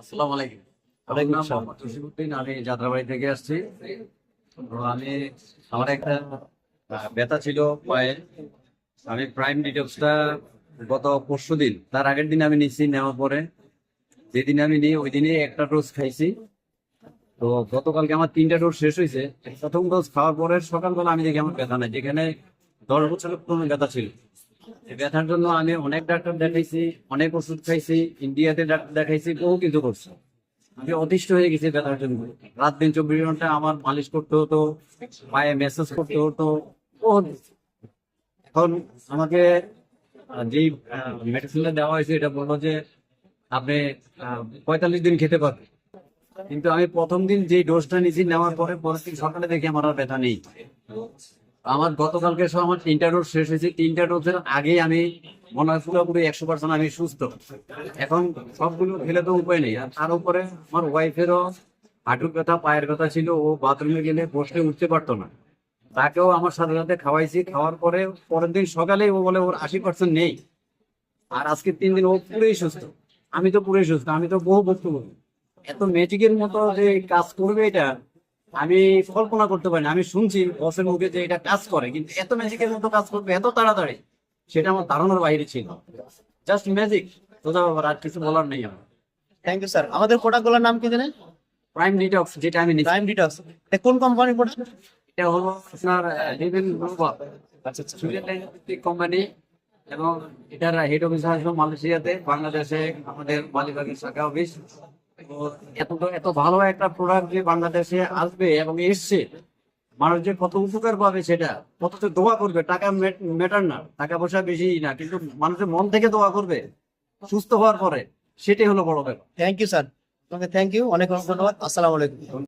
আসসালামু আলাইকুম। আমার ওয়ালাইকুম নাম আসসালাম। মোহাম্মদ জসিমউদ্দিন। আমি যাত্রাবাড়ি থেকে আসছি। তো আমার একটা ব্যথা ছিল পায়ে। আমি প্রাইম ডিটক্সটা গত পরশুদিন, তার আগের দিন আমি নিচ্ছি। নেওয়ার পরে যেদিন আমি নিই ওই দিনই একটা ডোজ খাইছি। তো গতকালকে আমার 3টা ডোজ শেষ হয়েছে। প্রথম ডোজ খাওয়ার পরে সকালবেলা আমি দেখি আমার ব্যথা নাই, যেখানে 10 বছরের পুরনো ব্যথা ছিল। এই ব্যথার জন্য আমি অনেক ডাক্তার দেখাইছি, অনেক ওষুধ খাইছি, ইন্ডিয়াতে ডাক্তার দেখাইছি, বহু কিছু করছি। আমি অতিষ্ঠ হয়ে গেছি ব্যথার জন্য। রাত দিন 24 ঘন্টা আমার মালিশ করতে হতো, পায়ে মেসেজ করতে হতো। বহুত। এখন আমাকে যেই মেডিসিনটা দেওয়া হয়েছে এটা বললো যে আপনি 45 দিন খেতে পারবেন। কিন্তু আমি প্রথম দিন যে ডোজটা নিয়েছি, নেওয়ার পরে পরের দিন সকালে দেখি আমার আর ব্যথা নেই। আমার গতকালকে সব আমার 3টা ডোজ শেষ হয়েছে। 3টা ডোজের আগে আমি মনে হয় পুরোপুরি 100% আমি সুস্থ। এখন সবগুলো খেলে তো উপায় নেই। আর তার উপরে আমার ওয়াইফেরও হাঁটুর ব্যথা, পায়ের ব্যথা ছিল। ও বাথরুমে গেলে বসে উঠতে পারতো না। তাকেও আমার সাথে সাথে খাওয়াইছি। খাওয়ার পরে পরের দিন সকালেই ও বলে ওর 80% নেই। আর আজকে 3 দিন ও পুরোই সুস্থ। আমি তো পুরোই সুস্থ। আমি তো বহু বক্তব্য, এত ম্যাজিকের মতো যে কাজ করবে এটা আমি কল্পনা করতে পারি না। আমি শুনছি বসের মুখে যে এটা কাজ করে, কিন্তু এত ম্যাজিকের মতো কাজ করবে এত তাড়াতাড়ি, সেটা আমার ধারণার বাইরে ছিল। Just magic. সোজা ব্যাপার, আর কিছু বলার নেই আমার। Thank you sir. আমাদের প্রোডাক্টগুলোর নাম কি জানেন? প্রাইম ডিটক্স যেটা আমি নিচ্ছি, প্রাইম ডিটক্স। এটা কোন কোম্পানির প্রোডাক্ট? এটা হলো আপনার লিভিং গ্লোবাল, আচ্ছা আচ্ছা। সুইজারল্যান্ড ভিত্তিক কোম্পানি। এবং এটার হেড অফিস আসবে মালয়েশিয়াতে, বাংলাদেশে আমাদের মালিবাগের শাখা অফিস। তো এত ভালো একটা প্রোডাক্ট যে বাংলাদেশে আসবে এবং এসছে, মানুষ যে কত উপকার পাবে সেটা, কত যে দোয়া করবে। টাকা ম্যাটার না, টাকা পয়সা বেশি না, কিন্তু মানুষের মন থেকে দোয়া করবে সুস্থ হওয়ার পরে, সেটাই হলো বড় ব্যাপার। Thank you sir. তোমাকে থ্যাংক ইউ, অনেক অনেক ধন্যবাদ। আসসালামু আলাইকুম।